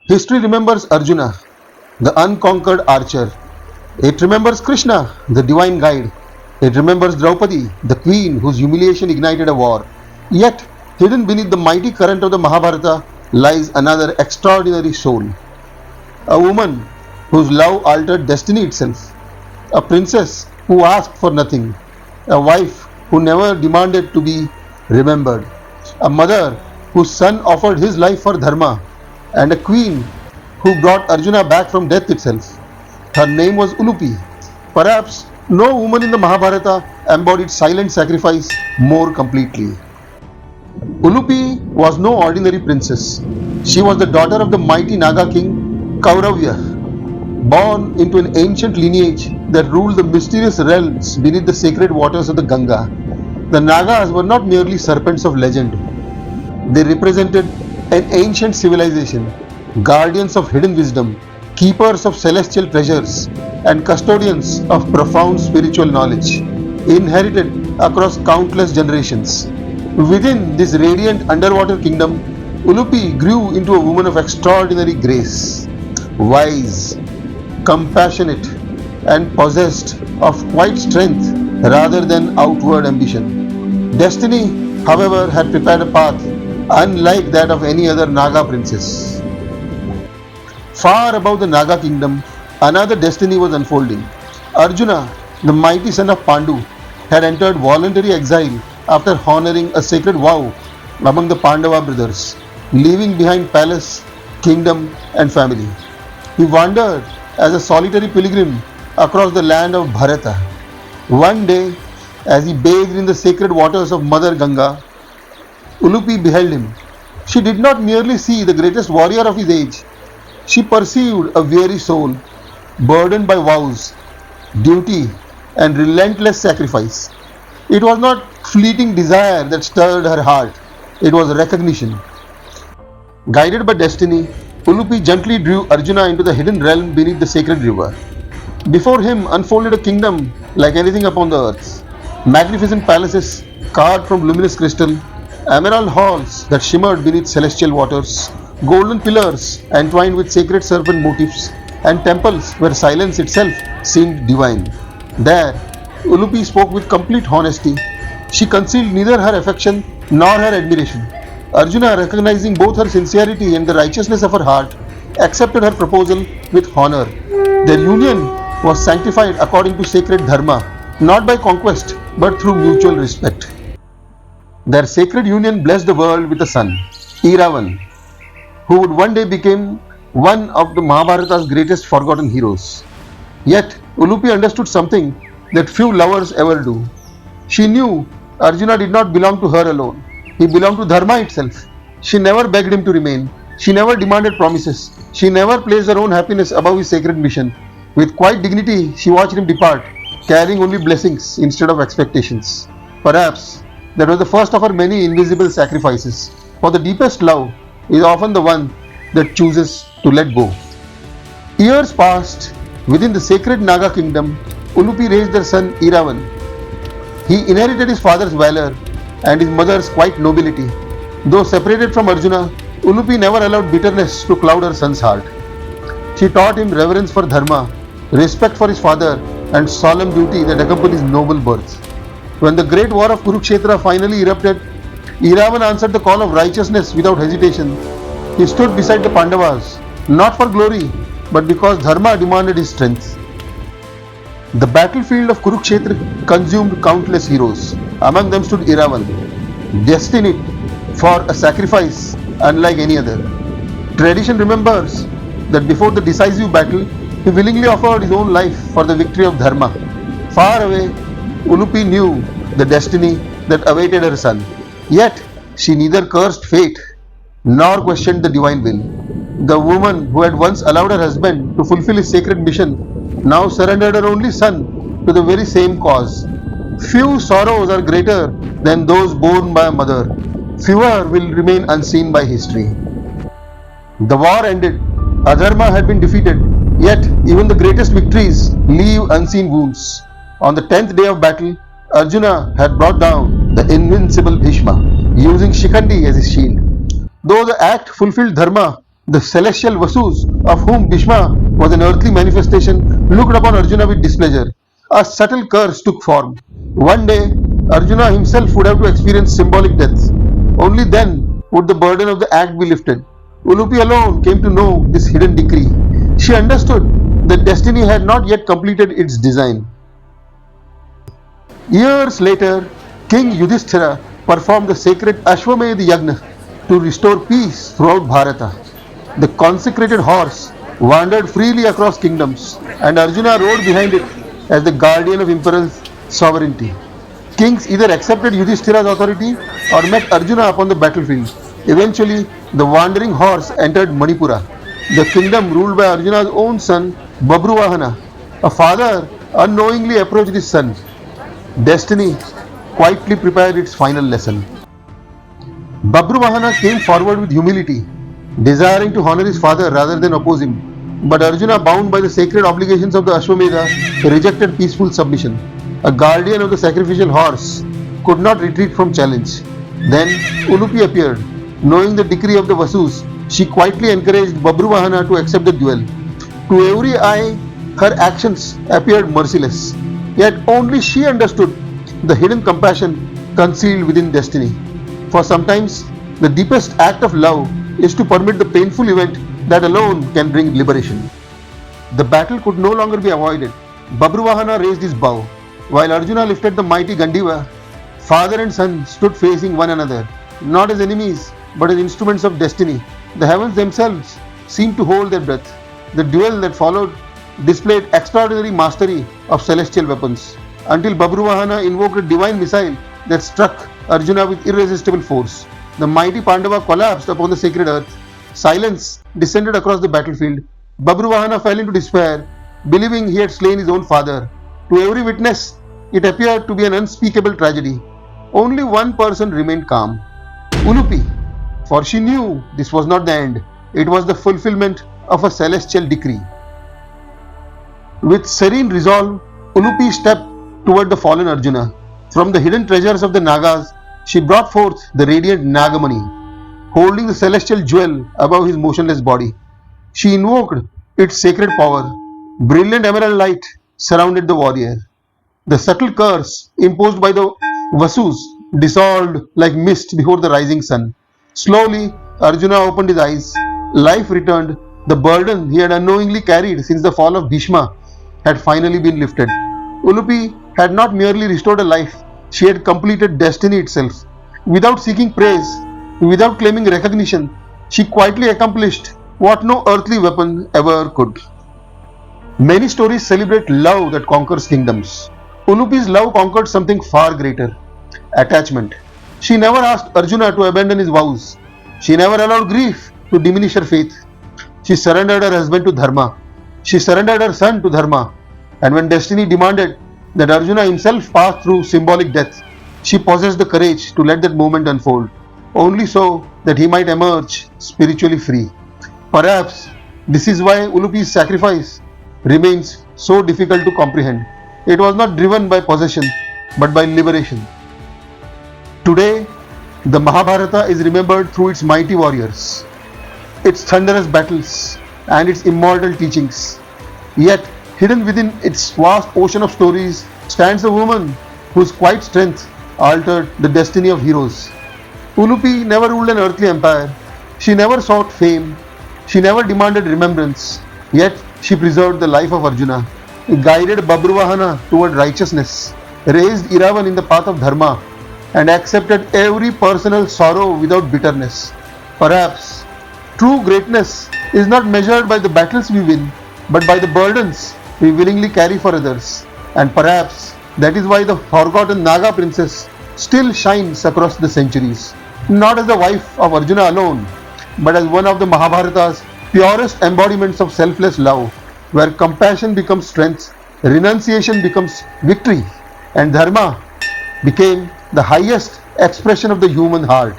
History remembers Arjuna, the unconquered archer. It remembers Krishna, the divine guide. It remembers Draupadi, the queen whose humiliation ignited a war. Yet, hidden beneath the mighty current of the Mahabharata lies another extraordinary soul. A woman whose love altered destiny itself. A princess who asked for nothing. A wife who never demanded to be remembered. A mother whose son offered his life for Dharma. And a queen who brought Arjuna back from death itself. Her name was Ulupi. Perhaps no woman in the Mahabharata embodied silent sacrifice more completely. Ulupi was no ordinary princess. She was the daughter of the mighty Naga king Kauravya, born into an ancient lineage that ruled the mysterious realms beneath the sacred waters of the Ganga. The Nagas were not merely serpents of legend. They represented an ancient civilization, guardians of hidden wisdom, keepers of celestial treasures, and custodians of profound spiritual knowledge, inherited across countless generations. Within this radiant underwater kingdom, Ulupi grew into a woman of extraordinary grace, wise, compassionate, and possessed of quiet strength rather than outward ambition. Destiny, however, had prepared a path unlike that of any other Naga princess. Far above the Naga kingdom, another destiny was unfolding. Arjuna, the mighty son of Pandu, had entered voluntary exile after honoring a sacred vow among the Pandava brothers, leaving behind palace, kingdom, and family. He wandered as a solitary pilgrim across the land of Bharata. One day, as he bathed in the sacred waters of Mother Ganga, Ulupi beheld him. She did not merely see the greatest warrior of his age, she perceived a weary soul, burdened by vows, duty, and relentless sacrifice. It was not fleeting desire that stirred her heart, it was recognition. Guided by destiny, Ulupi gently drew Arjuna into the hidden realm beneath the sacred river. Before him unfolded a kingdom like anything upon the earth. Magnificent palaces carved from luminous crystal, emerald halls that shimmered beneath celestial waters, golden pillars entwined with sacred serpent motifs, and temples where silence itself seemed divine. There, Ulupi spoke with complete honesty. She concealed neither her affection nor her admiration. Arjuna, recognizing both her sincerity and the righteousness of her heart, accepted her proposal with honor. Their union was sanctified according to sacred Dharma, not by conquest but through mutual respect. Their sacred union blessed the world with a son, Iravan, who would one day become one of the Mahabharata's greatest forgotten heroes. Yet, Ulupi understood something that few lovers ever do. She knew Arjuna did not belong to her alone. He belonged to Dharma itself. She never begged him to remain. She never demanded promises. She never placed her own happiness above his sacred mission. With quiet dignity, she watched him depart, carrying only blessings instead of expectations. Perhaps that was the first of her many invisible sacrifices. For the deepest love is often the one that chooses to let go. Years passed. Within the sacred Naga kingdom, Ulupi raised their son Iravan. He inherited his father's valor and his mother's quiet nobility. Though separated from Arjuna, Ulupi never allowed bitterness to cloud her son's heart. She taught him reverence for Dharma, respect for his father, and solemn duty that accompanies noble birth. When the great war of Kurukshetra finally erupted, Iravan answered the call of righteousness without hesitation. He stood beside the Pandavas, not for glory, but because Dharma demanded his strength. The battlefield of Kurukshetra consumed countless heroes. Among them stood Iravan, destined for a sacrifice unlike any other. Tradition remembers that before the decisive battle, he willingly offered his own life for the victory of Dharma. Far away, Ulupi knew the destiny that awaited her son. Yet, she neither cursed fate nor questioned the divine will. The woman who had once allowed her husband to fulfill his sacred mission now surrendered her only son to the very same cause. Few sorrows are greater than those borne by a mother. Fewer will remain unseen by history. The war ended. Adharma had been defeated. Yet, even the greatest victories leave unseen wounds. On the 10th day of battle, Arjuna had brought down the invincible Bhishma, using Shikhandi as his shield. Though the act fulfilled Dharma, The celestial Vasus, of whom Bhishma was an earthly manifestation, looked upon Arjuna with displeasure. A subtle curse took form. One day, Arjuna himself would have to experience symbolic death. Only then would the burden of the act be lifted. Ulupi alone came to know this hidden decree. She understood that destiny had not yet completed its design. Years later, King Yudhishthira performed the sacred Ashwamedh Yagna to restore peace throughout Bharata. The consecrated horse wandered freely across kingdoms, and Arjuna rode behind it as the guardian of imperial sovereignty. Kings either accepted Yudhishthira's authority or met Arjuna upon the battlefield. Eventually, the wandering horse entered Manipura, the kingdom ruled by Arjuna's own son, Babruvahana. A father unknowingly approached his son. Destiny quietly prepared its final lesson. Babruvahana came forward with humility, desiring to honor his father rather than oppose him. But Arjuna, bound by the sacred obligations of the Ashwamedha, rejected peaceful submission. A guardian of the sacrificial horse could not retreat from challenge. Then Ulupi appeared. Knowing the decree of the Vasus, she quietly encouraged Babruvahana to accept the duel. To every eye, her actions appeared merciless. Yet only she understood the hidden compassion concealed within destiny. For sometimes, the deepest act of love is to permit the painful event that alone can bring liberation. The battle could no longer be avoided. Babruvahana raised his bow, while Arjuna lifted the mighty Gandiva. Father and son stood facing one another, not as enemies, but as instruments of destiny. The heavens themselves seemed to hold their breath. The duel that followed displayed extraordinary mastery of celestial weapons, until Babruvahana invoked a divine missile that struck Arjuna with irresistible force. The mighty Pandava collapsed upon the sacred earth. Silence descended across the battlefield. Babruvahana fell into despair, believing he had slain his own father. To every witness, it appeared to be an unspeakable tragedy. Only one person remained calm, Ulupi, for she knew this was not the end. It was the fulfillment of a celestial decree. With serene resolve, Ulupi stepped toward the fallen Arjuna. From the hidden treasures of the Nagas, she brought forth the radiant Nāga Mani, holding the celestial jewel above his motionless body. She invoked its sacred power. Brilliant emerald light surrounded the warrior. The subtle curse imposed by the Vasus dissolved like mist before the rising sun. Slowly, Arjuna opened his eyes. Life returned. The burden he had unknowingly carried since the fall of Bhishma had finally been lifted. Ulupi had not merely restored a life, she had completed destiny itself. Without seeking praise, without claiming recognition, she quietly accomplished what no earthly weapon ever could. Many stories celebrate love that conquers kingdoms. Ulupi's love conquered something far greater, attachment. She never asked Arjuna to abandon his vows. She never allowed grief to diminish her faith. She surrendered her husband to Dharma. She surrendered her son to Dharma. And when destiny demanded that Arjuna himself pass through symbolic death, she possessed the courage to let that moment unfold, only so that he might emerge spiritually free. Perhaps this is why Ulupi's sacrifice remains so difficult to comprehend. It was not driven by possession, but by liberation. Today, the Mahabharata is remembered through its mighty warriors, its thunderous battles, and its immortal teachings. Yet, hidden within its vast ocean of stories stands a woman whose quiet strength altered the destiny of heroes. Ulupi never ruled an earthly empire. She never sought fame. She never demanded remembrance. Yet, she preserved the life of Arjuna, guided Babruvahana toward righteousness, raised Iravan in the path of Dharma, and accepted every personal sorrow without bitterness. Perhaps true greatness is not measured by the battles we win, but by the burdens we willingly carry for others. And perhaps that is why the forgotten Naga princess still shines across the centuries, not as the wife of Arjuna alone, but as one of the Mahabharata's purest embodiments of selfless love, where compassion becomes strength, renunciation becomes victory, and Dharma became the highest expression of the human heart.